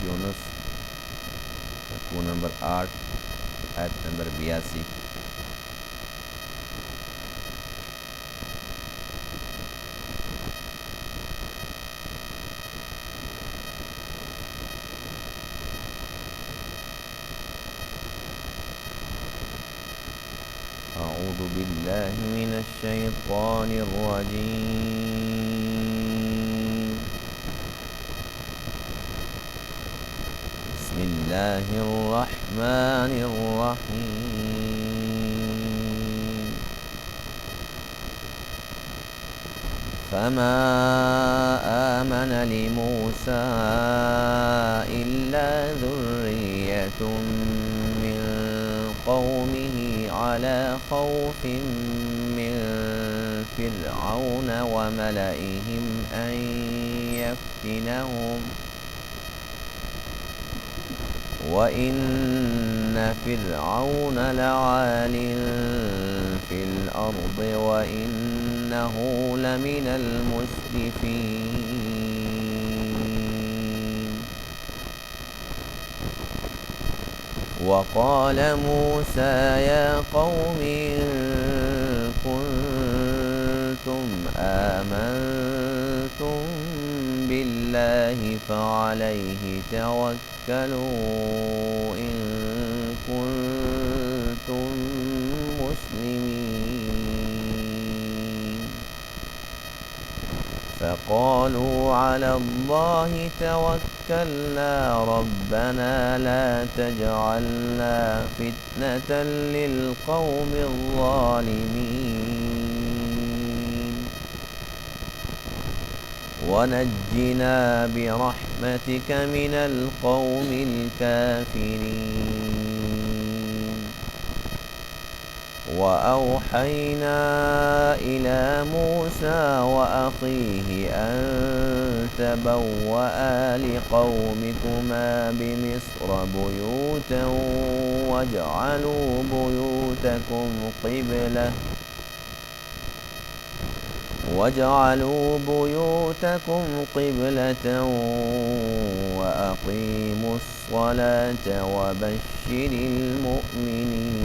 یونس رکوع نمبر 8 آیت نمبر 82۔ اعوذ باللہ من الشیطان الرجیم، بسم اللہ الرحمن الرحیم۔ فما آمن لموسى إلا ذرية من قومه على خوف من فرعون وملئهم أن يفتنهم وَإِنَّ فِرْعَوْنَ لَعَالٍ فِي الْأَرْضِ وَإِنَّهُ لَمِنَ الْمُسْرِفِينَ۔ وَقَالَ مُوسَى يَا قَوْمِ إِن كُنتُمْ آمَنتُم بِاللَّهِ فَعَلَيْهِ توكلوا إن كنتم مسلمين۔ فقالوا على الله توكلنا ربنا لا تجعلنا فتنة للقوم الظالمين ونجنا برحمتك من القوم الكافرين۔ وأوحينا إلى موسى وأخيه أن تبوأ لقومكما بمصر بيوتا واجعلوا بيوتكم قبلة وأقيموا الصلاة وبشر المؤمنين۔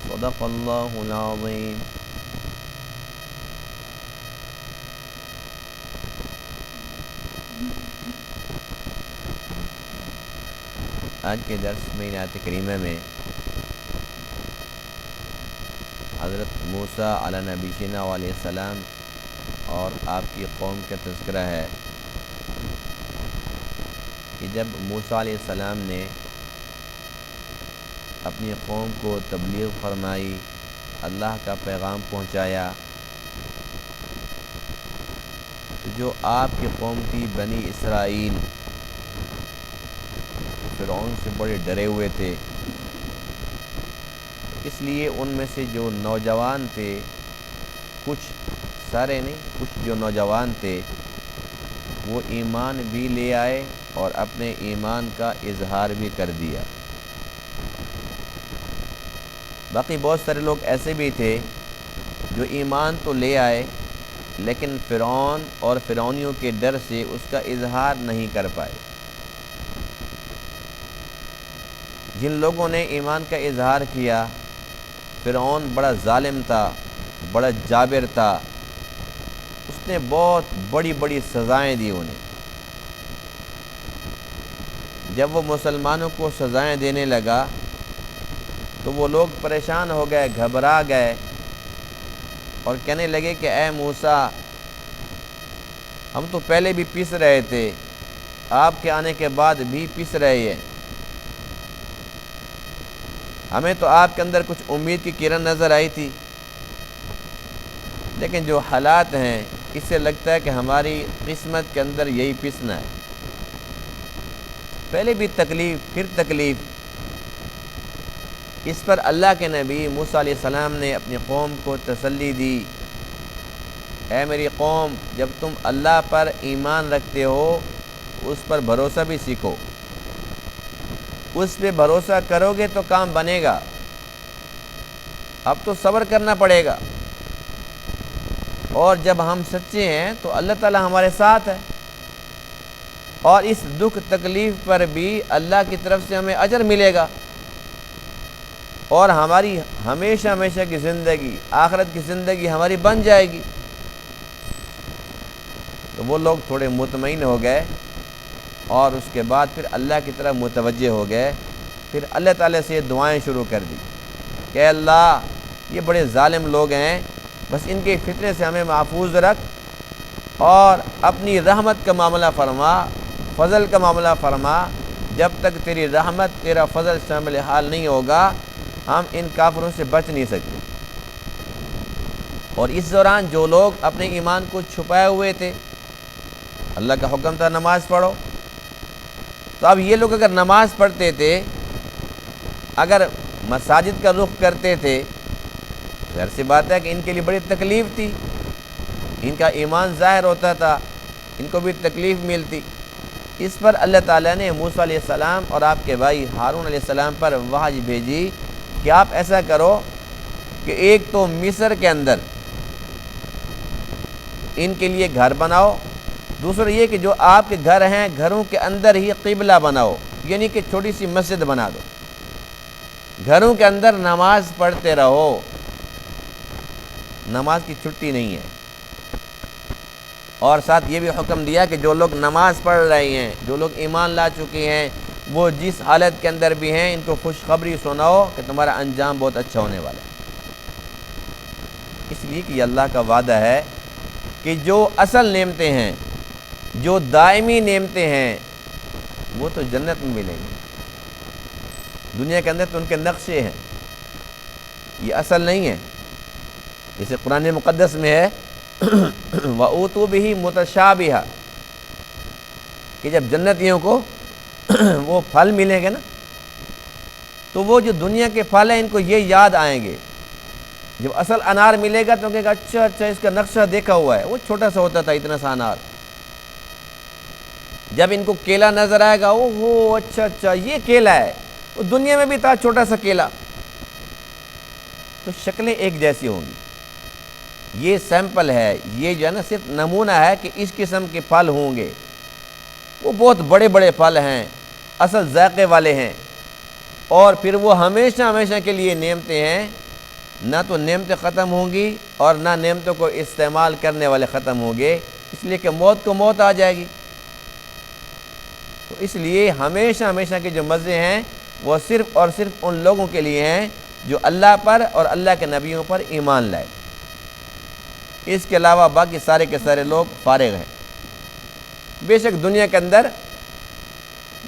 صدق اللہ العظیم۔ آج کے درس میں آیت کریمہ میں حضرت موسیٰ علیہ نبینا علیہ السلام اور آپ کی قوم کا تذکرہ ہے کہ جب موسیٰ علیہ السلام نے اپنی قوم کو تبلیغ فرمائی، اللہ کا پیغام پہنچایا، تو جو آپ کی قوم تھی بنی اسرائیل فرعون سے بڑے ڈرے ہوئے تھے، اس لیے ان میں سے جو نوجوان تھے، کچھ سارے نہیں، کچھ جو نوجوان تھے وہ ایمان بھی لے آئے اور اپنے ایمان کا اظہار بھی کر دیا۔ باقی بہت سارے لوگ ایسے بھی تھے جو ایمان تو لے آئے لیکن فرعون اور فرعونیوں کے ڈر سے اس کا اظہار نہیں کر پائے۔ جن لوگوں نے ایمان کا اظہار کیا، فرعون بڑا ظالم تھا، بڑا جابر تھا، اس نے بہت بڑی بڑی سزائیں دی انہیں۔ جب وہ مسلمانوں کو سزائیں دینے لگا تو وہ لوگ پریشان ہو گئے، گھبرا گئے اور کہنے لگے کہ اے موسیٰ، ہم تو پہلے بھی پس رہے تھے، آپ کے آنے کے بعد بھی پس رہے ہیں، ہمیں تو آپ کے اندر کچھ امید کی کرن نظر آئی تھی، لیکن جو حالات ہیں اس سے لگتا ہے کہ ہماری قسمت کے اندر یہی پسنا ہے۔ پہلے بھی تکلیف پھر تکلیف۔ اس پر اللہ کے نبی موسیٰ علیہ السلام نے اپنی قوم کو تسلی دی، اے میری قوم، جب تم اللہ پر ایمان رکھتے ہو اس پر بھروسہ بھی سیکھو، اس پہ بھروسہ کرو گے تو کام بنے گا، اب تو صبر کرنا پڑے گا۔ اور جب ہم سچے ہیں تو اللہ تعالیٰ ہمارے ساتھ ہے، اور اس دکھ تکلیف پر بھی اللہ کی طرف سے ہمیں اجر ملے گا، اور ہماری ہمیشہ ہمیشہ کی زندگی، آخرت کی زندگی ہماری بن جائے گی۔ تو وہ لوگ تھوڑے مطمئن ہو گئے، اور اس کے بعد پھر اللہ کی طرف متوجہ ہو گئے، پھر اللہ تعالیٰ سے دعائیں شروع کر دی کہ اے اللہ یہ بڑے ظالم لوگ ہیں، بس ان کے فتنے سے ہمیں محفوظ رکھ، اور اپنی رحمت کا معاملہ فرما، فضل کا معاملہ فرما۔ جب تک تیری رحمت، تیرا فضل شامل حال نہیں ہوگا، ہم ان کافروں سے بچ نہیں سکتے۔ اور اس دوران جو لوگ اپنے ایمان کو چھپائے ہوئے تھے، اللہ کا حکم تھا نماز پڑھو، تو اب یہ لوگ اگر نماز پڑھتے تھے، اگر مساجد کا رخ کرتے تھے، ظاہر سی بات ہے کہ ان کے لیے بڑی تکلیف تھی، ان کا ایمان ظاہر ہوتا تھا، ان کو بھی تکلیف ملتی۔ اس پر اللہ تعالیٰ نے موسیٰ علیہ السلام اور آپ کے بھائی ہارون علیہ السلام پر وحی بھیجی کہ آپ ایسا کرو کہ ایک تو مصر کے اندر ان کے لیے گھر بناؤ، دوسرا یہ کہ جو آپ کے گھر ہیں گھروں کے اندر ہی قبلہ بناؤ، یعنی کہ چھوٹی سی مسجد بنا دو، گھروں کے اندر نماز پڑھتے رہو، نماز کی چھٹی نہیں ہے۔ اور ساتھ یہ بھی حکم دیا کہ جو لوگ نماز پڑھ رہے ہیں، جو لوگ ایمان لا چکے ہیں، وہ جس حالت کے اندر بھی ہیں، ان کو خوشخبری سناؤ کہ تمہارا انجام بہت اچھا ہونے والا ہے۔ اس لیے کہ یہ اللہ کا وعدہ ہے کہ جو اصل نعمتیں ہیں، جو دائمی نعمتیں ہیں، وہ تو جنت میں ملیں گے۔ دنیا کے اندر تو ان کے نقشے ہیں، یہ اصل نہیں ہے۔ جیسے قرآن مقدس میں ہے وَأُوتُوا بِهِ مُتَشَابِهًا، کہ جب جنتیوں کو وہ پھل ملیں گے نا، تو وہ جو دنیا کے پھل ہیں ان کو یہ یاد آئیں گے۔ جب اصل انار ملے گا تو کہے گا اچھا اچھا اس کا نقشہ دیکھا ہوا ہے، وہ چھوٹا سا ہوتا تھا اتنا سا انار۔ جب ان کو کیلا نظر آئے گا، اوہ اچھا اچھا یہ کیلا ہے، وہ دنیا میں بھی تھا چھوٹا سا کیلا۔ تو شکلیں ایک جیسی ہوں گی۔ یہ سیمپل ہے، یہ جو ہے نا صرف نمونہ ہے کہ اس قسم کے پھل ہوں گے، وہ بہت بڑے بڑے پھل ہیں، اصل ذائقے والے ہیں، اور پھر وہ ہمیشہ ہمیشہ کے لیے نعمتیں ہیں، نہ تو نعمتیں ختم ہوں گی اور نہ نعمتوں کو استعمال کرنے والے ختم ہوں گے، اس لیے کہ موت کو موت آ جائے گی۔ تو اس لیے ہمیشہ ہمیشہ کے جو مزے ہیں وہ صرف اور صرف ان لوگوں کے لیے ہیں جو اللہ پر اور اللہ کے نبیوں پر ایمان لائے۔ اس کے علاوہ باقی سارے کے سارے لوگ فارغ ہیں۔ بے شک دنیا کے اندر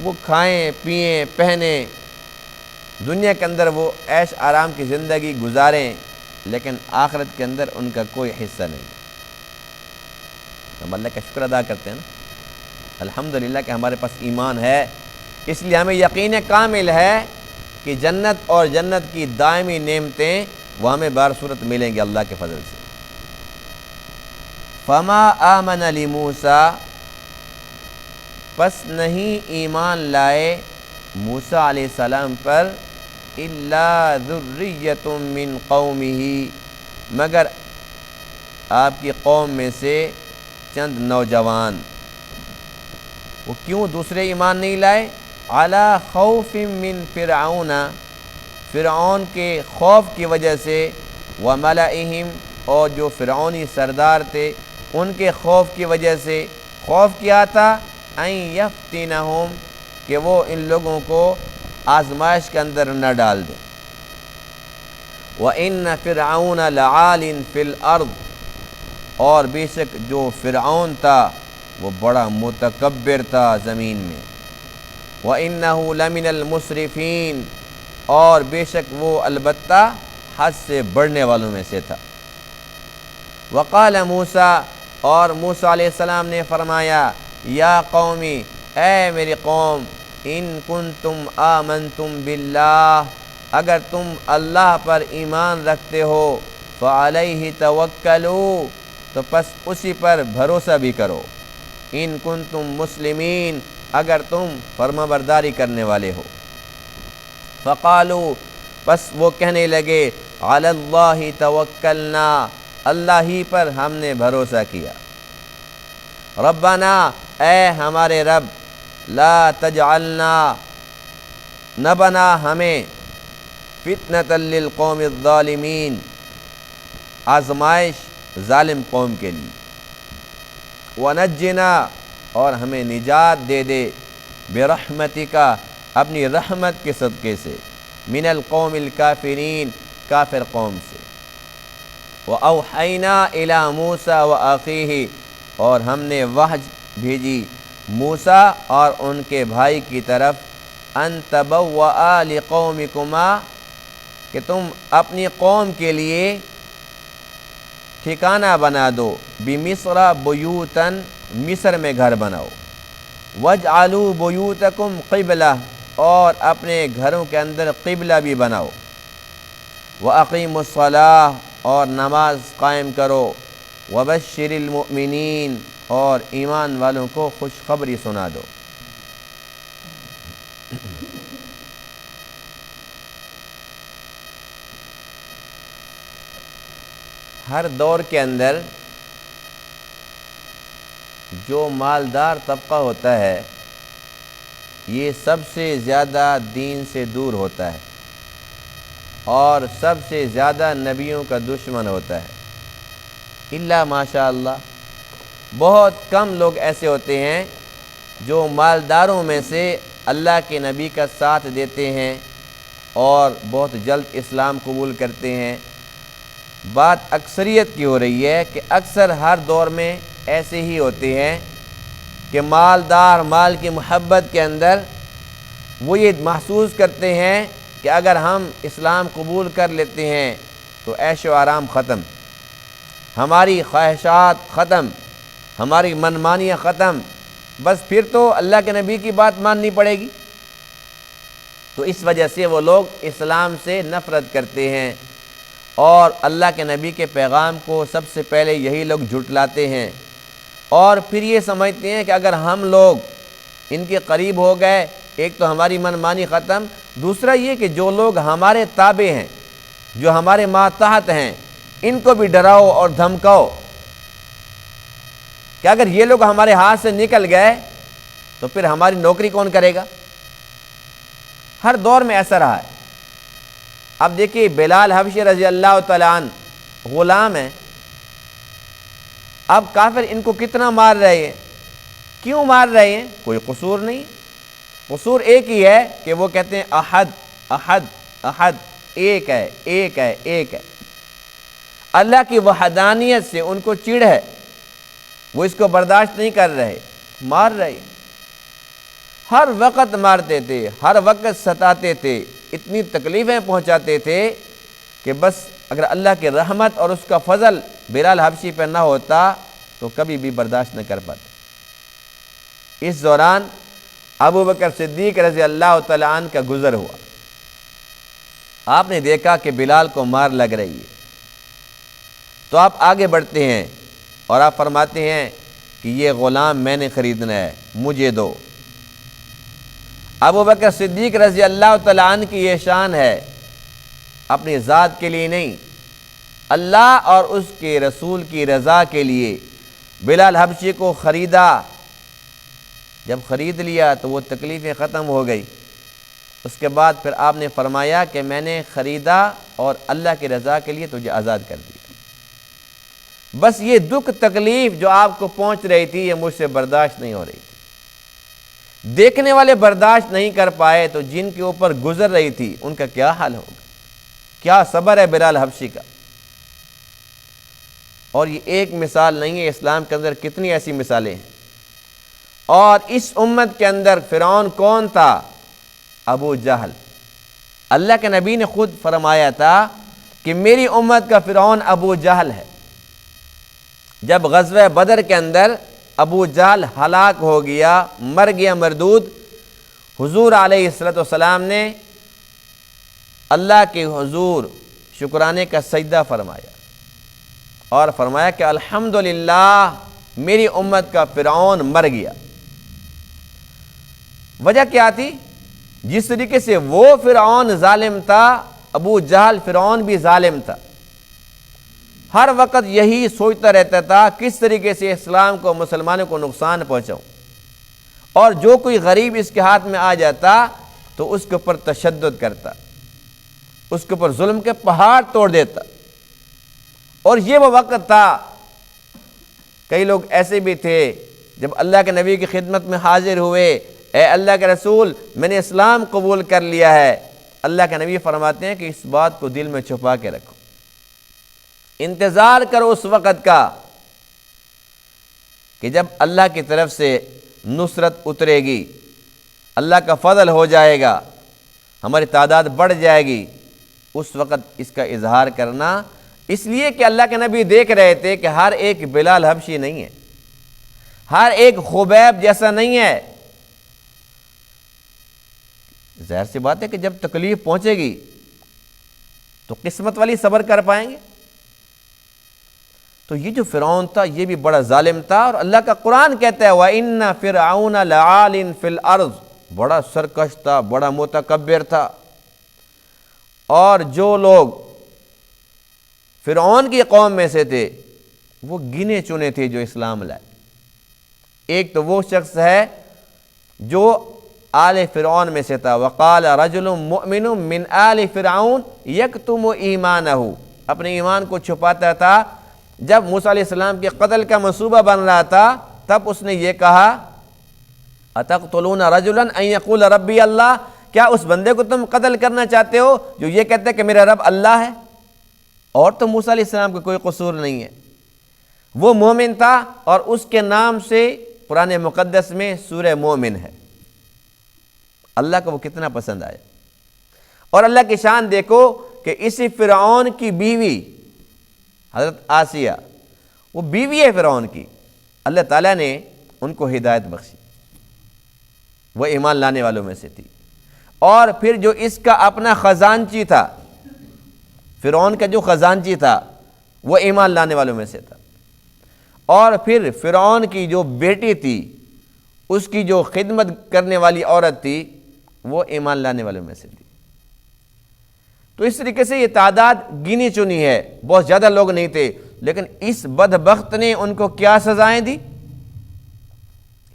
وہ کھائیں پئیں پہنیں، دنیا کے اندر وہ عیش آرام کی زندگی گزاریں، لیکن آخرت کے اندر ان کا کوئی حصہ نہیں۔ ہم اللہ کا شکر ادا کرتے ہیں نا، الحمدللہ کہ ہمارے پاس ایمان ہے، اس لیے ہمیں یقین کامل ہے کہ جنت اور جنت کی دائمی نعمتیں وہ ہمیں بہر صورت ملیں گی اللہ کے فضل سے۔ فما آمن لموسیٰ، پس نہیں ایمان لائے موسیٰ علیہ السلام پر، الا ذریۃ من قومہ، مگر آپ کی قوم میں سے چند نوجوان۔ وہ کیوں دوسرے ایمان نہیں لائے؟ علی خوف من فرعون، فرعون کے خوف کی وجہ سے، وملئہم، اور جو فرعونی سردار تھے ان کے خوف کی وجہ سے۔ خوف کیا تھا؟ ان یفتنہم، کہ وہ ان لوگوں کو آزمائش کے اندر نہ ڈال دیں۔ وَإِنَّ فِرْعَوْنَ لَعَالٍ فِي الْأَرْضِ، اور بے شک جو فرعون تھا وہ بڑا متکبر تھا زمین میں۔ وَإِنَّهُ لَمِنَ الْمُسْرِفِينَ، اور بے شک وہ البتہ حد سے بڑھنے والوں میں سے تھا۔ وقال موسیٰ، اور موسیٰ علیہ السلام نے فرمایا، یا قومی، اے میری قوم، ان کنتم آمنتم باللہ، اگر تم اللہ پر ایمان رکھتے ہو، فعلیہ توکلوا، تو پس اسی پر بھروسہ بھی کرو، ان کنتم مسلمین، اگر تم فرمانبرداری کرنے والے ہو۔ فقالوا، پس وہ کہنے لگے، علی اللہ توکلنا، اللہ ہی پر ہم نے بھروسہ کیا۔ ربنا، اے ہمارے رب، لا تجعلنا، نہ بنا ہمیں، فتنۃ للقوم الظالمین، آزمائش ظالم قوم کے لیے، ونجنا، اور ہمیں نجات دے دے، برحمتک، اپنی رحمت کے صدقے سے، من القوم الکافرین، کافر قوم سے۔ وَأَوْحَيْنَا إِلَىٰ مُوسَىٰ وَأَخِيهِ، اور ہم نے وحی بھیجی موسیٰ اور ان کے بھائی کی طرف، أَن تَبَوَّآ لِقَوْمِكُمَا، کہ تم اپنی قوم کے لیے ٹھکانہ بنا دو، بِمِصْرَ بُيُوتًا، مصر میں گھر بناؤ، وَاجْعَلُوا بُيُوتَكُمْ قِبْلَةً، اور اپنے گھروں کے اندر قبلہ بھی بناؤ، وَأَقِيمُوا الصَّلَاةَ، اور نماز قائم کرو، وَبَشِّرِ الْمُؤْمِنِينَ، اور ایمان والوں کو خوشخبری سنا دو۔ ہر دور کے اندر جو مالدار طبقہ ہوتا ہے یہ سب سے زیادہ دین سے دور ہوتا ہے اور سب سے زیادہ نبیوں کا دشمن ہوتا ہے، الا ماشاء اللہ۔ بہت کم لوگ ایسے ہوتے ہیں جو مالداروں میں سے اللہ کے نبی کا ساتھ دیتے ہیں اور بہت جلد اسلام قبول کرتے ہیں۔ بات اکثریت کی ہو رہی ہے کہ اکثر ہر دور میں ایسے ہی ہوتے ہیں کہ مالدار مال کی محبت کے اندر وہ یہ محسوس کرتے ہیں کہ اگر ہم اسلام قبول کر لیتے ہیں تو عیش و آرام ختم، ہماری خواہشات ختم، ہماری منمانیاں ختم، بس پھر تو اللہ کے نبی کی بات ماننی پڑے گی۔ تو اس وجہ سے وہ لوگ اسلام سے نفرت کرتے ہیں اور اللہ کے نبی کے پیغام کو سب سے پہلے یہی لوگ جھٹلاتے ہیں، اور پھر یہ سمجھتے ہیں کہ اگر ہم لوگ ان کے قریب ہو گئے، ایک تو ہماری منمانی ختم، دوسرا یہ کہ جو لوگ ہمارے تابع ہیں، جو ہمارے ماتحت ہیں، ان کو بھی ڈراؤ اور دھمکاؤ کہ اگر یہ لوگ ہمارے ہاتھ سے نکل گئے تو پھر ہماری نوکری کون کرے گا۔ ہر دور میں ایسا رہا ہے۔ اب دیکھیے بلال حبشی رضی اللہ تعالیٰ عنہ غلام ہیں، اب کافر ان کو کتنا مار رہے ہیں، کیوں مار رہے ہیں؟ کوئی قصور نہیں، قصور ایک ہی ہے کہ وہ کہتے ہیں احد احد احد، ایک ہے ایک ہے ایک ہے۔ اللہ کی وحدانیت سے ان کو چڑ ہے، وہ اس کو برداشت نہیں کر رہے، مار رہے، ہر وقت مارتے تھے، ہر وقت ستاتے تھے، اتنی تکلیفیں پہنچاتے تھے کہ بس اگر اللہ کی رحمت اور اس کا فضل بلال حبشی پہ نہ ہوتا تو کبھی بھی برداشت نہ کر پاتے۔ اس دوران ابو بکر صدیق رضی اللہ تعالیٰ عنہ کا گزر ہوا، آپ نے دیکھا کہ بلال کو مار لگ رہی ہے، تو آپ آگے بڑھتے ہیں اور آپ فرماتے ہیں کہ یہ غلام میں نے خریدنا ہے، مجھے دو۔ ابو بکر صدیق رضی اللہ تعالیٰ عنہ کی یہ شان ہے، اپنی ذات کے لیے نہیں، اللہ اور اس کے رسول کی رضا کے لیے بلال حبشی کو خریدا۔ جب خرید لیا تو وہ تکلیفیں ختم ہو گئی، اس کے بعد پھر آپ نے فرمایا کہ میں نے خریدا اور اللہ کی رضا کے لیے تجھے آزاد کر دیا۔ بس یہ دکھ تکلیف جو آپ کو پہنچ رہی تھی یہ مجھ سے برداشت نہیں ہو رہی تھی۔ دیکھنے والے برداشت نہیں کر پائے تو جن کے اوپر گزر رہی تھی ان کا کیا حال ہوگا؟ کیا صبر ہے بلال حبشی کا۔ اور یہ ایک مثال نہیں ہے، اسلام کے اندر کتنی ایسی مثالیں ہیں۔ اور اس امت کے اندر فرعون کون تھا؟ ابو جہل۔ اللہ کے نبی نے خود فرمایا تھا کہ میری امت کا فرعون ابو جہل ہے۔ جب غزوہ بدر کے اندر ابو جہل ہلاک ہو گیا، مر گیا مردود، حضور علیہ السلام نے اللہ کے حضور شکرانے کا سجدہ فرمایا اور فرمایا کہ الحمدللہ میری امت کا فرعون مر گیا۔ وجہ کیا تھی؟ جس طریقے سے وہ فرعون ظالم تھا، ابو جہل فرعون بھی ظالم تھا۔ ہر وقت یہی سوچتا رہتا تھا کس طریقے سے اسلام کو مسلمانوں کو نقصان پہنچاؤں، اور جو کوئی غریب اس کے ہاتھ میں آ جاتا تو اس کے اوپر تشدد کرتا، اس کے اوپر ظلم کے پہاڑ توڑ دیتا۔ اور یہ وہ وقت تھا، کئی لوگ ایسے بھی تھے جب اللہ کے نبی کی خدمت میں حاضر ہوئے، اے اللہ کے رسول میں نے اسلام قبول کر لیا ہے، اللہ کے نبی فرماتے ہیں کہ اس بات کو دل میں چھپا کے رکھو، انتظار کرو اس وقت کا کہ جب اللہ کی طرف سے نصرت اترے گی، اللہ کا فضل ہو جائے گا، ہماری تعداد بڑھ جائے گی، اس وقت اس کا اظہار کرنا۔ اس لیے کہ اللہ کے نبی دیکھ رہے تھے کہ ہر ایک بلال حبشی نہیں ہے، ہر ایک خبیب جیسا نہیں ہے۔ ظاہر سی بات ہے کہ جب تکلیف پہنچے گی تو قسمت والی صبر کر پائیں گے۔ تو یہ جو فرعون تھا یہ بھی بڑا ظالم تھا، اور اللہ کا قرآن کہتا ہے وَإِنَّ فِرْعَوْنَ لَعَالٍ فِي الْأَرْضِ، بڑا سرکش تھا، بڑا متکبر تھا۔ اور جو لوگ فرعون کی قوم میں سے تھے وہ گنے چنے تھے جو اسلام لائے۔ ایک تو وہ شخص ہے جو آل فرعون میں سے تھا، وقال رجل مؤمن من آل فرعون یکتم ایمانہ، اپنے ایمان کو چھپاتا تھا۔ جب موسیٰ علیہ السلام کے قتل کا منصوبہ بن رہا تھا تب اس نے یہ کہا اتقتلون رجلا ان یقول ربی اللہ، کیا اس بندے کو تم قتل کرنا چاہتے ہو جو یہ کہتا ہے کہ میرا رب اللہ ہے؟ اور تو موسیٰ علیہ السلام کا کوئی قصور نہیں ہے، وہ مومن تھا، اور اس کے نام سے قرآن مقدس میں سورہ مومن ہے۔ اللہ کو وہ کتنا پسند آیا۔ اور اللہ کی شان دیکھو کہ اسی فرعون کی بیوی حضرت آسیہ، وہ بیوی ہے فرعون کی، اللہ تعالیٰ نے ان کو ہدایت بخشی، وہ ایمان لانے والوں میں سے تھی۔ اور پھر جو اس کا اپنا خزانچی تھا، فرعون کا جو خزانچی تھا وہ ایمان لانے والوں میں سے تھا۔ اور پھر فرعون کی جو بیٹی تھی، اس کی جو خدمت کرنے والی عورت تھی، وہ ایمان لانے والوں میں سے تھی۔ تو اس طریقے سے یہ تعداد گنی چنی ہے، بہت زیادہ لوگ نہیں تھے، لیکن اس بدبخت نے ان کو کیا سزائیں دی۔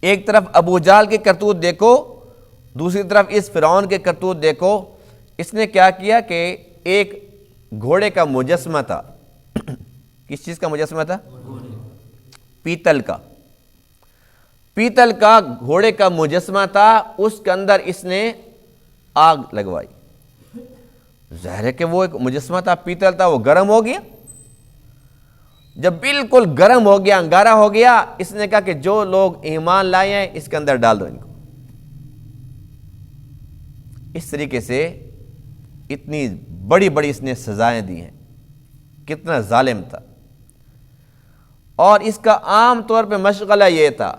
ایک طرف ابو جہل کے کرتوت دیکھو، دوسری طرف اس فرعون کے کرتوت دیکھو۔ اس نے کیا کیا کہ ایک گھوڑے کا مجسمہ تھا، کس چیز کا مجسمہ تھا؟ پیتل کا، پیتل کا گھوڑے کا مجسمہ تھا، اس کے اندر اس نے آگ لگوائی۔ ظاہر ہے کہ وہ ایک مجسمہ تھا، پیتل تھا، وہ گرم ہو گیا۔ جب بالکل گرم ہو گیا، انگارہ ہو گیا، اس نے کہا کہ جو لوگ ایمان لائے ہیں اس کے اندر ڈال دو ان کو۔ اس طریقے سے اتنی بڑی بڑی اس نے سزائیں دی ہیں، کتنا ظالم تھا۔ اور اس کا عام طور پہ مشغلہ یہ تھا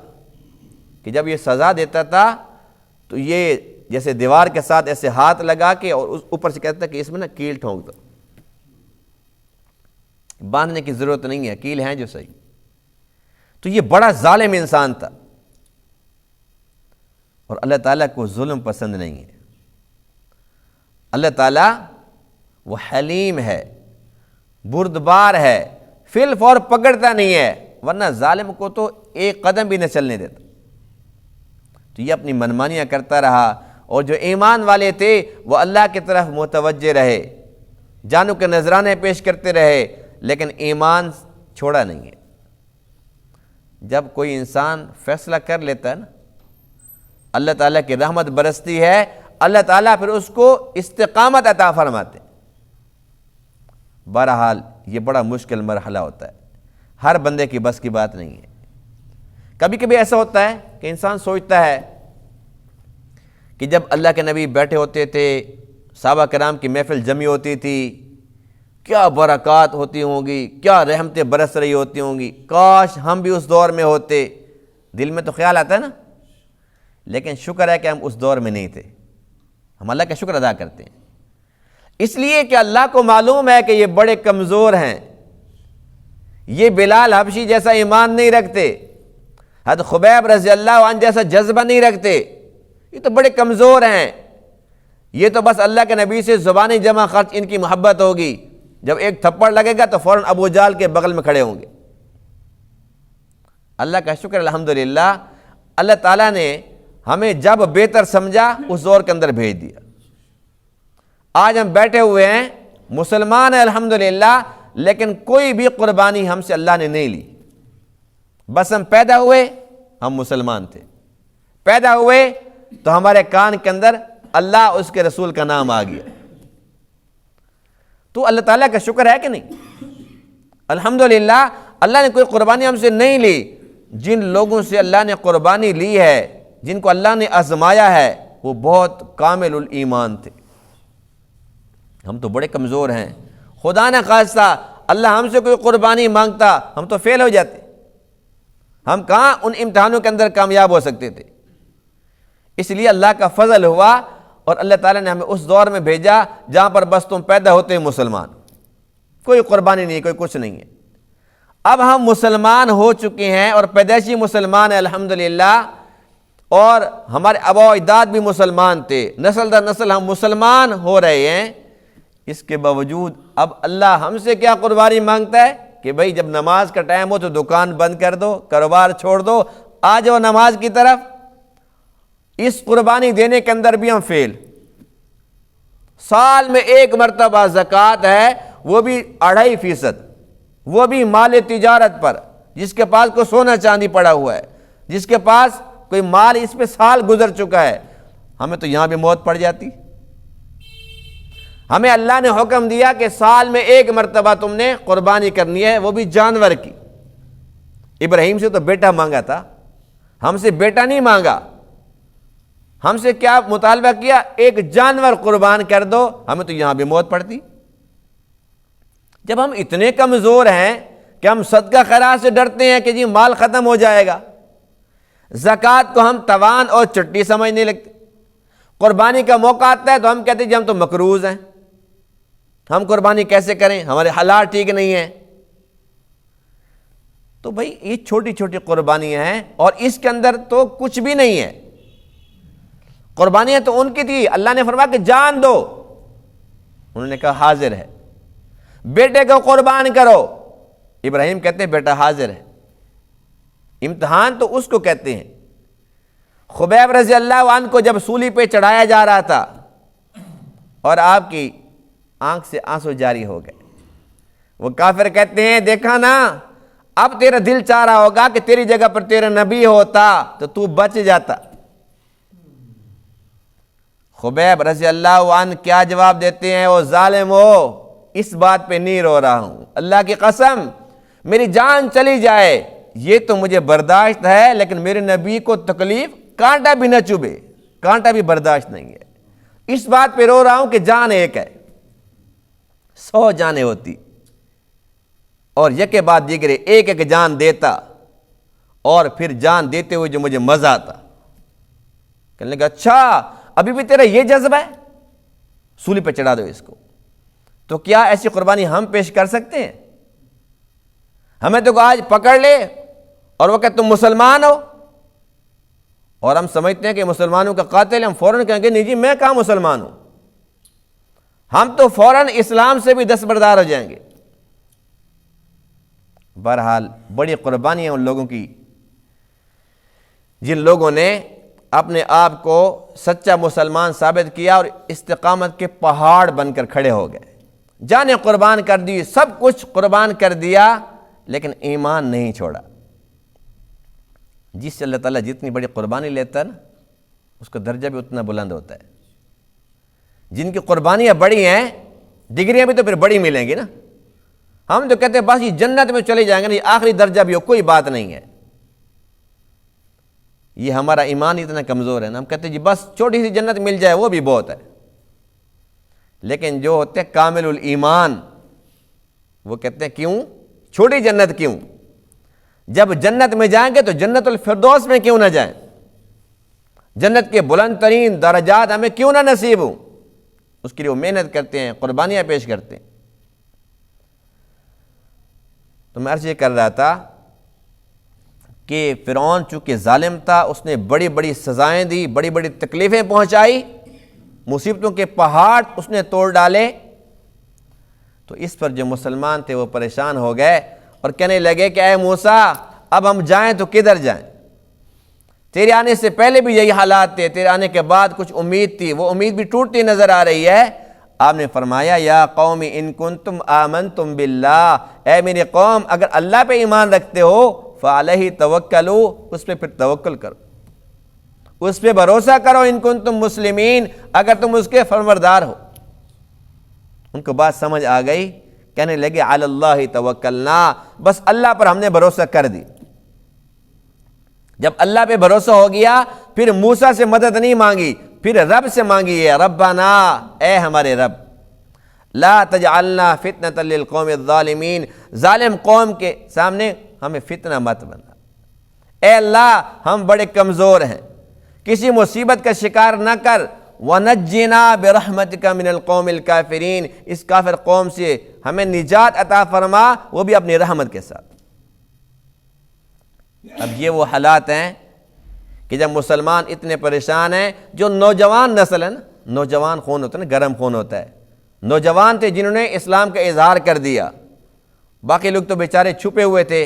کہ جب یہ سزا دیتا تھا تو یہ جیسے دیوار کے ساتھ ایسے ہاتھ لگا کے اور اوپر سے کہتا کہ اس میں نا کیل ٹھونک دو، باندھنے کی ضرورت نہیں ہے، کیل ہیں جو صحیح۔ تو یہ بڑا ظالم انسان تھا، اور اللہ تعالیٰ کو ظلم پسند نہیں ہے۔ اللہ تعالیٰ وہ حلیم ہے، بردبار ہے، فی الفور پکڑتا نہیں ہے، ورنہ ظالم کو تو ایک قدم بھی نہ چلنے دیتا۔ تو یہ اپنی منمانیاں کرتا رہا، اور جو ایمان والے تھے وہ اللہ کی طرف متوجہ رہے، جانوں کے نذرانے پیش کرتے رہے، لیکن ایمان چھوڑا نہیں ہے۔ جب کوئی انسان فیصلہ کر لیتا ہے نا، اللہ تعالیٰ کی رحمت برستی ہے، اللہ تعالیٰ پھر اس کو استقامت عطا فرماتے۔ بہرحال یہ بڑا مشکل مرحلہ ہوتا ہے، ہر بندے کی بس کی بات نہیں ہے۔ کبھی کبھی ایسا ہوتا ہے کہ انسان سوچتا ہے کہ جب اللہ کے نبی بیٹھے ہوتے تھے، صحابہ کرام کی محفل جمی ہوتی تھی، کیا برکات ہوتی ہوں گی، کیا رحمتیں برس رہی ہوتی ہوں گی، کاش ہم بھی اس دور میں ہوتے۔ دل میں تو خیال آتا ہے نا، لیکن شکر ہے کہ ہم اس دور میں نہیں تھے، ہم اللہ کا شکر ادا کرتے ہیں، اس لیے کہ اللہ کو معلوم ہے کہ یہ بڑے کمزور ہیں، یہ بلال حبشی جیسا ایمان نہیں رکھتے، حضرت خبیب رضی اللہ عنہ جیسا جذبہ نہیں رکھتے، یہ تو بڑے کمزور ہیں، یہ تو بس اللہ کے نبی سے زبانی جمع خرچ ان کی محبت ہوگی، جب ایک تھپڑ لگے گا تو فوراً ابو جہل کے بغل میں کھڑے ہوں گے۔ اللہ کا شکر الحمدللہ، اللہ تعالیٰ نے ہمیں جب بہتر سمجھا اس دور کے اندر بھیج دیا۔ آج ہم بیٹھے ہوئے ہیں، مسلمان ہیں الحمدللہ، لیکن کوئی بھی قربانی ہم سے اللہ نے نہیں لی۔ بس ہم پیدا ہوئے، ہم مسلمان تھے، پیدا ہوئے تو ہمارے کان کے اندر اللہ اس کے رسول کا نام آ گیا۔ تو اللہ تعالیٰ کا شکر ہے کہ نہیں؟ الحمدللہ اللہ نے کوئی قربانی ہم سے نہیں لی۔ جن لوگوں سے اللہ نے قربانی لی ہے، جن کو اللہ نے آزمایا ہے، وہ بہت کامل الایمان تھے۔ ہم تو بڑے کمزور ہیں، خدا نہ خواستہ اللہ ہم سے کوئی قربانی مانگتا ہم تو فیل ہو جاتے، ہم کہاں ان امتحانوں کے اندر کامیاب ہو سکتے تھے۔ اس لیے اللہ کا فضل ہوا اور اللہ تعالیٰ نے ہمیں اس دور میں بھیجا جہاں پر بس تم پیدا ہوتے مسلمان، کوئی قربانی نہیں، کوئی کچھ نہیں ہے۔ اب ہم مسلمان ہو چکے ہیں اور پیدائشی مسلمان ہیں الحمدللہ، اور ہمارے آباء و اجداد بھی مسلمان تھے، نسل در نسل ہم مسلمان ہو رہے ہیں۔ اس کے باوجود اب اللہ ہم سے کیا قربانی مانگتا ہے کہ بھئی جب نماز کا ٹائم ہو تو دکان بند کر دو، کاروبار چھوڑ دو، آ جاؤ نماز کی طرف۔ اس قربانی دینے کے اندر بھی ہم فیل۔ سال میں ایک مرتبہ زکوٰۃ ہے، وہ بھی 2.5%، وہ بھی مال تجارت پر، جس کے پاس کوئی سونا چاندی پڑا ہوا ہے، جس کے پاس کوئی مال اس پہ سال گزر چکا ہے۔ ہمیں تو یہاں بھی موت پڑ جاتی۔ ہمیں اللہ نے حکم دیا کہ سال میں ایک مرتبہ تم نے قربانی کرنی ہے، وہ بھی جانور کی۔ ابراہیم سے تو بیٹا مانگا تھا، ہم سے بیٹا نہیں مانگا، ہم سے کیا مطالبہ کیا؟ ایک جانور قربان کر دو۔ ہمیں تو یہاں بھی موت پڑتی۔ جب ہم اتنے کمزور ہیں کہ ہم صدقہ خیرات سے ڈرتے ہیں کہ جی مال ختم ہو جائے گا، زکوٰۃ کو ہم توان اور چٹی سمجھنے لگتے، قربانی کا موقع آتا ہے تو ہم کہتے ہیں جی ہم تو مقروض ہیں، ہم قربانی کیسے کریں، ہمارے حالات ٹھیک نہیں ہیں۔ تو بھائی یہ چھوٹی چھوٹی قربانیاں ہیں اور اس کے اندر تو کچھ بھی نہیں ہے۔ قربانیاں تو ان کی تھی، اللہ نے فرمایا کہ جان دو، انہوں نے کہا حاضر ہے۔ بیٹے کو قربان کرو، ابراہیم کہتے ہیں بیٹا حاضر ہے۔ امتحان تو اس کو کہتے ہیں۔ خبیب رضی اللہ عنہ کو جب سولی پہ چڑھایا جا رہا تھا اور آپ کی آنکھ سے آنسو جاری ہو گئے، وہ کافر کہتے ہیں دیکھا نا، اب تیرا دل چاہ رہا ہوگا کہ تیری جگہ پر تیرا نبی ہوتا تو بچ جاتا۔ خبیب رضی اللہ عنہ کیا جواب دیتے ہیں؟ وہ ظالم ہو، اس بات پہ نہیں رو رہا ہوں، اللہ کی قسم میری جان چلی جائے یہ تو مجھے برداشت ہے، لیکن میرے نبی کو تکلیف کانٹا بھی نہ چبھے، کانٹا بھی برداشت نہیں ہے، اس بات پہ رو رہا ہوں کہ جان ایک ہے، 100 جانیں ہوتی اور یک بعد دیگرے ایک ایک جان دیتا، اور پھر جان دیتے ہوئے جو مجھے مزہ آتا۔ کہنے لگا اچھا ابھی بھی تیرا یہ جذبہ ہے، سولی پہ چڑھا دو اس کو۔ تو کیا ایسی قربانی ہم پیش کر سکتے ہیں؟ ہمیں تو آج پکڑ لے اور وہ کہ تم مسلمان ہو، اور ہم سمجھتے ہیں کہ مسلمانوں کا قاتل، ہم فوراً کہیں گے نہیں جی میں کہاں مسلمان ہوں، ہم تو فوراً اسلام سے بھی دستبردار ہو جائیں گے۔ بہرحال بڑی قربانی ہے ان لوگوں کی جن لوگوں نے اپنے آپ کو سچا مسلمان ثابت کیا اور استقامت کے پہاڑ بن کر کھڑے ہو گئے، جانیں قربان کر دی، سب کچھ قربان کر دیا، لیکن ایمان نہیں چھوڑا۔ جس سے اللہ تعالیٰ جتنی بڑی قربانی لیتا ہے نا، اس کا درجہ بھی اتنا بلند ہوتا ہے۔ جن کی قربانیاں بڑی ہیں، ڈگریاں بھی تو پھر بڑی ملیں گی نا۔ ہم تو کہتے ہیں بس یہ جنت میں چلے جائیں گے، نہیں آخری درجہ بھی ہو، کوئی بات نہیں ہے۔ یہ ہمارا ایمان اتنا کمزور ہے نا، ہم کہتے ہیں جی بس چھوٹی سی جنت مل جائے وہ بھی بہت ہے۔ لیکن جو ہوتے ہیں کامل الایمان، وہ کہتے ہیں کیوں چھوٹی جنت کیوں؟ جب جنت میں جائیں گے تو جنت الفردوس میں کیوں نہ جائیں؟ جنت کے بلند ترین درجات ہمیں کیوں نہ نصیب ہوں؟ اس کے لیے وہ محنت کرتے ہیں، قربانیاں پیش کرتے ہیں۔ تو میں عرض یہ کر رہا تھا کہ فرعون چونکہ ظالم تھا، اس نے بڑی بڑی سزائیں دی، بڑی بڑی تکلیفیں پہنچائی، مصیبتوں کے پہاڑ اس نے توڑ ڈالے، تو اس پر جو مسلمان تھے وہ پریشان ہو گئے اور کہنے لگے کہ اے موسیٰ اب ہم جائیں تو کدھر جائیں؟ تیرے آنے سے پہلے بھی یہی حالات تھے، تیرے آنے کے بعد کچھ امید تھی، وہ امید بھی ٹوٹتی نظر آ رہی ہے۔ آپ نے فرمایا یا قوم ان کنتم آمنتم باللہ، اے میری قوم اگر اللہ پہ ایمان رکھتے ہو فعلیہ توکلوا، اس پہ پھر توکل کرو، اس پہ بھروسہ کرو، ان کنتم مسلمین، اگر تم اس کے فرمانبردار ہو۔ ان کو بات سمجھ آ گئی، کہنے لگے علی اللہ توکلنا، بس اللہ پر ہم نے بھروسہ کر دی۔ جب اللہ پہ بھروسہ ہو گیا پھر موسیٰ سے مدد نہیں مانگی، پھر رب سے مانگی ہے، ربنا، اے ہمارے رب، لا تجعلنا فتنة للقوم الظالمین، ظالم قوم کے سامنے ہمیں فتنہ مت بنا۔ اے اللہ ہم بڑے کمزور ہیں، کسی مصیبت کا شکار نہ کر، وَنَجِّنَا بِرَحْمَتِكَ مِنَ الْقَوْمِ الْكَافِرِينَ، اس کافر قوم سے ہمیں نجات عطا فرما، وہ بھی اپنی رحمت کے ساتھ۔ اب یہ وہ حالات ہیں کہ جب مسلمان اتنے پریشان ہیں، جو نوجوان نسل ہے نا، نوجوان خون ہوتا ہے نا، گرم خون ہوتا ہے، نوجوان تھے جنہوں نے اسلام کا اظہار کر دیا، باقی لوگ تو بیچارے چھپے ہوئے تھے،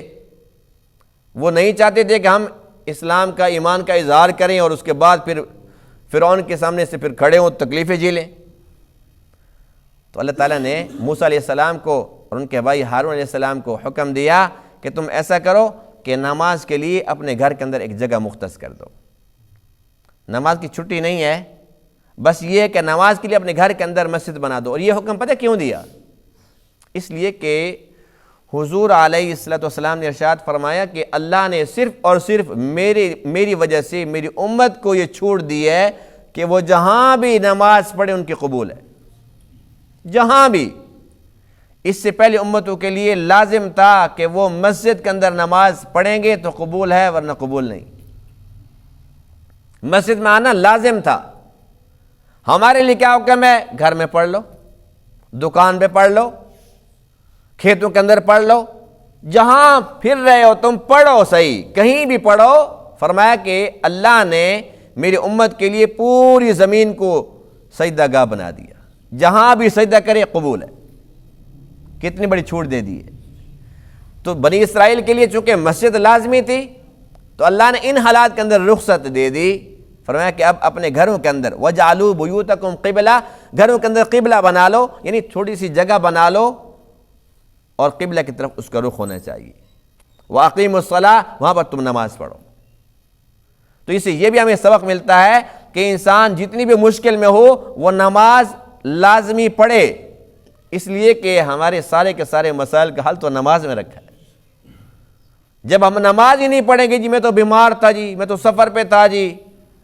وہ نہیں چاہتے تھے کہ ہم اسلام کا ایمان کا اظہار کریں اور اس کے بعد پھر فرعون کے سامنے سے پھر کھڑے ہوں، تکلیفیں جھیلیں۔ تو اللہ تعالیٰ نے موسیٰ علیہ السلام کو اور ان کے بھائی ہارون علیہ السلام کو حکم دیا کہ تم ایسا کرو کہ نماز کے لیے اپنے گھر کے اندر ایک جگہ مختص کر دو۔ نماز کی چھٹی نہیں ہے، بس یہ ہے کہ نماز کے لیے اپنے گھر کے اندر مسجد بنا دو۔ اور یہ حکم پتہ کیوں دیا؟ اس لیے کہ حضور علیہ السلام نے ارشاد فرمایا کہ اللہ نے صرف اور صرف میری وجہ سے میری امت کو یہ چھوٹ دی ہے کہ وہ جہاں بھی نماز پڑھے ان کی قبول ہے، جہاں بھی۔ اس سے پہلے امتوں کے لیے لازم تھا کہ وہ مسجد کے اندر نماز پڑھیں گے تو قبول ہے، ورنہ قبول نہیں۔ مسجد میں آنا لازم تھا۔ ہمارے لیے کیا حکم ہے؟ گھر میں پڑھ لو، دکان پہ پڑھ لو، کھیتوں کے اندر پڑھ لو، جہاں پھر رہے ہو تم پڑھو، صحیح کہیں بھی پڑھو۔ فرمایا کہ اللہ نے میری امت کے لیے پوری زمین کو سجدہ گاہ بنا دیا، جہاں بھی سجدہ کرے قبول ہے۔ کتنی بڑی چھوٹ دے دی ہے۔ تو بنی اسرائیل کے لیے چونکہ مسجد لازمی تھی تو اللہ نے ان حالات کے اندر رخصت دے دی، فرمایا کہ اب اپنے گھروں کے اندر وَجَعَلُوا بُيُوتَكُمْ قِبْلَةً، گھروں کے اندر قبلہ بنا لو، یعنی چھوٹی سی جگہ بنا لو اور قبلہ کی طرف اس کا رخ ہونا چاہیے۔ وَأَقِيمُوا الصَّلَاةَ، وہاں پر تم نماز پڑھو۔ تو اس سے یہ بھی ہمیں سبق ملتا ہے کہ انسان جتنی بھی مشکل میں ہو وہ نماز لازمی پڑھے، اس لیے کہ ہمارے سارے کے سارے مسائل کا حل تو نماز میں رکھا ہے۔ جب ہم نماز ہی نہیں پڑھیں گے، جی میں تو بیمار تھا، جی میں تو سفر پہ تھا، جی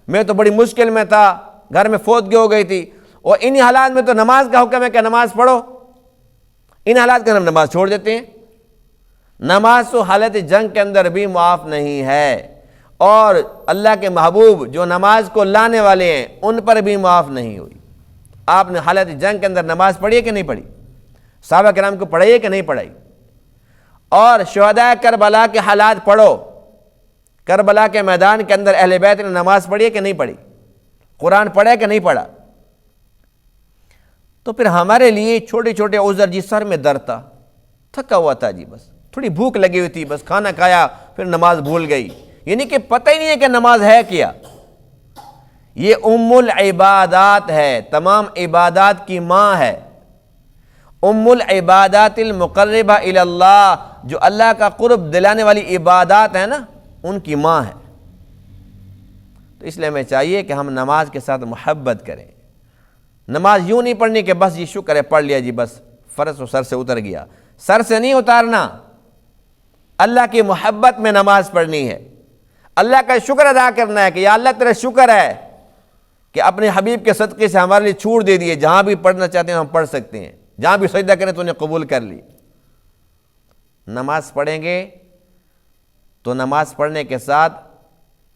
میں تو بڑی مشکل میں تھا، گھر میں فوتگی ہو گئی تھی، اور انہی حالات میں تو نماز کا حکم ہے کہ نماز پڑھو، ان حالات کے اندر ہم نماز چھوڑ دیتے ہیں۔ نماز تو حالت جنگ کے اندر بھی معاف نہیں ہے، اور اللہ کے محبوب جو نماز کو لانے والے ہیں ان پر بھی معاف نہیں ہوئی۔ آپ نے حالت جنگ کے اندر نماز پڑھی ہے کہ نہیں پڑھی؟ صحابہ کرام کو پڑھائی ہے کہ نہیں پڑھائی؟ اور شہداء کربلا کے حالات پڑھو، کربلا کے میدان کے اندر اہل بیت نے نماز پڑھی ہے کہ نہیں پڑھی؟ قرآن پڑھا ہے کہ نہیں پڑھا؟ تو پھر ہمارے لیے چھوٹے چھوٹے عذر، جی سر میں درد تھا، تھکا ہوا تھا، جی بس تھوڑی بھوک لگی ہوئی تھی، بس کھانا کھایا پھر نماز بھول گئی، یعنی کہ پتہ ہی نہیں ہے کہ نماز ہے کیا۔ یہ ام العبادات ہے، تمام عبادات کی ماں ہے، ام العبادات المقربہ الی اللہ، جو اللہ کا قرب دلانے والی عبادات ہیں نا، ان کی ماں ہے۔ تو اس لیے ہمیں چاہیے کہ ہم نماز کے ساتھ محبت کریں۔ نماز یوں نہیں پڑھنی کہ بس یہ شکر ہے پڑھ لیا، جی بس فرض تو سر سے اتر گیا، سر سے نہیں اتارنا۔ اللہ کی محبت میں نماز پڑھنی ہے، اللہ کا شکر ادا کرنا ہے کہ یا اللہ تیرا شکر ہے کہ اپنے حبیب کے صدقے سے ہمارے لیے چھوٹ دے دیے، جہاں بھی پڑھنا چاہتے ہیں ہم پڑھ سکتے ہیں، جہاں بھی سجدہ کریں تو انہیں قبول کر لی۔ نماز پڑھیں گے تو نماز پڑھنے کے ساتھ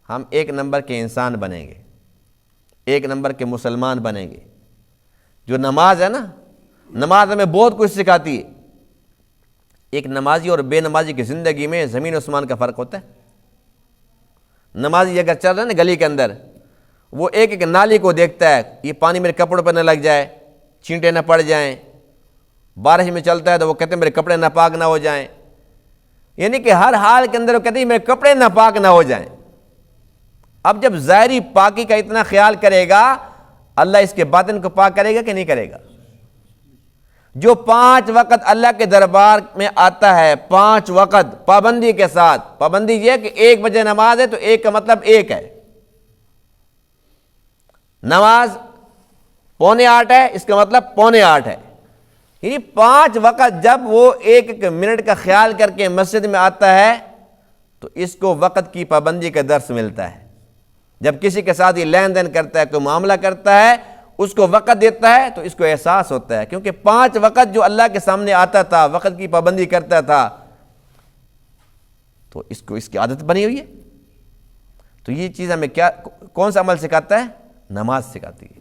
ہم ایک نمبر کے انسان بنیں گے، ایک نمبر کے مسلمان بنیں گے۔ جو نماز ہے نا، نماز ہمیں بہت کچھ سکھاتی ہے۔ ایک نمازی اور بے نمازی کی زندگی میں زمین و آسمان کا فرق ہوتا ہے۔ نمازی اگر چل رہا ہے نا گلی کے اندر، وہ ایک ایک نالی کو دیکھتا ہے، یہ پانی میرے کپڑوں پر نہ لگ جائے، چینٹے نہ پڑ جائیں، بارش میں چلتا ہے تو وہ کہتے ہیں میرے کپڑے ناپاک نہ ہو جائیں، یعنی کہ ہر حال کے اندر وہ کہتے ہیں میرے کپڑے ناپاک نہ ہو جائیں۔ اب جب ظاہری پاکی کا اتنا خیال کرے گا، اللہ اس کے باطن کو پاک کرے گا کہ نہیں کرے گا؟ جو 5 وقت اللہ کے دربار میں آتا ہے، 5 وقت پابندی کے ساتھ، پابندی یہ ہے کہ 1 بجے نماز ہے تو 1 کا مطلب 1 ہے، نماز 7:45 ہے اس کا مطلب 7:45 ہے، یعنی 5 وقت جب وہ 1 منٹ کا خیال کر کے مسجد میں آتا ہے تو اس کو وقت کی پابندی کا درس ملتا ہے۔ جب کسی کے ساتھ یہ لین دین کرتا ہے، کوئی معاملہ کرتا ہے، اس کو وقت دیتا ہے تو اس کو احساس ہوتا ہے، کیونکہ 5 وقت جو اللہ کے سامنے آتا تھا، وقت کی پابندی کرتا تھا، تو اس کو اس کی عادت بنی ہوئی ہے۔ تو یہ چیز ہمیں کون سا عمل سکھاتا ہے؟ نماز سکھاتی ہے۔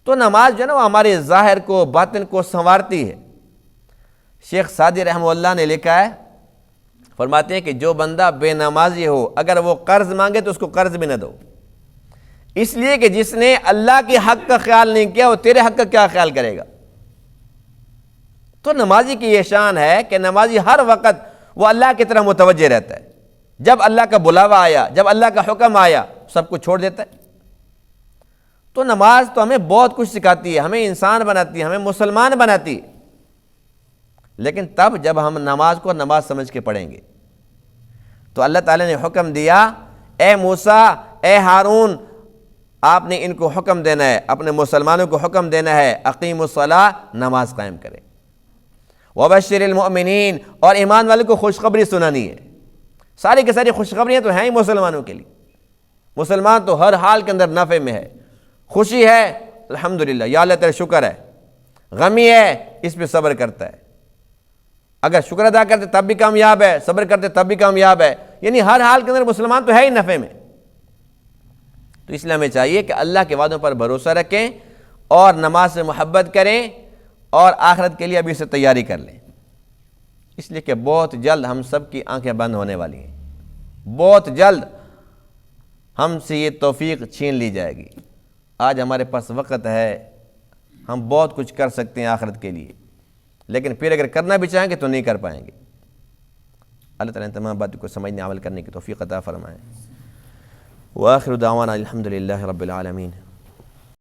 تو نماز جو ہے نا وہ ہمارے ظاہر کو، باطن کو سنوارتی ہے۔ شیخ سعدی رحمہ اللہ نے لکھا ہے، فرماتے ہیں کہ جو بندہ بے نمازی ہو، اگر وہ قرض مانگے تو اس کو قرض بھی نہ دو، اس لیے کہ جس نے اللہ کے حق کا خیال نہیں کیا وہ تیرے حق کا کیا خیال کرے گا؟ تو نمازی کی یہ شان ہے کہ نمازی ہر وقت وہ اللہ کی طرح متوجہ رہتا ہے، جب اللہ کا بلاوا آیا، جب اللہ کا حکم آیا، سب کچھ چھوڑ دیتا ہے۔ تو نماز تو ہمیں بہت کچھ سکھاتی ہے، ہمیں انسان بناتی ہے، ہمیں مسلمان بناتی ہے، لیکن تب جب ہم نماز کو نماز سمجھ کے پڑھیں گے۔ تو اللہ تعالیٰ نے حکم دیا، اے موسیٰ، اے ہارون، آپ نے ان کو حکم دینا ہے، اپنے مسلمانوں کو حکم دینا ہے، اقیم الصلاۃ، نماز قائم کریں، وبشر المؤمنین، اور ایمان والوں کو خوشخبری سنانی ہے۔ ساری کی ساری خوشخبریاں تو ہیں ہی مسلمانوں کے لیے، مسلمان تو ہر حال کے اندر نفع میں ہے، خوشی ہے الحمدللہ یا اللہ تیرا شکر ہے، غمی ہے اس پہ صبر کرتا ہے، اگر شکر ادا کرتے تب بھی کامیاب ہے، صبر کرتے تب بھی کامیاب ہے، یعنی ہر حال کے اندر مسلمان تو ہے ہی نفع میں۔ تو اس لیے ہمیں چاہیے کہ اللہ کے وعدوں پر بھروسہ رکھیں اور نماز سے محبت کریں اور آخرت کے لیے ابھی سے تیاری کر لیں، اس لیے کہ بہت جلد ہم سب کی آنکھیں بند ہونے والی ہیں، بہت جلد ہم سے یہ توفیق چھین لی جائے گی۔ آج ہمارے پاس وقت ہے، ہم بہت کچھ کر سکتے ہیں آخرت کے لیے، لیکن پھر اگر کرنا بھی چاہیں گے تو نہیں کر پائیں گے۔ اللہ تعالیٰ نے تمام باتوں کو سمجھنے عمل کرنے کی توفیق عطا فرمائے۔ وآخر دعوانا الحمدللہ رب العالمین۔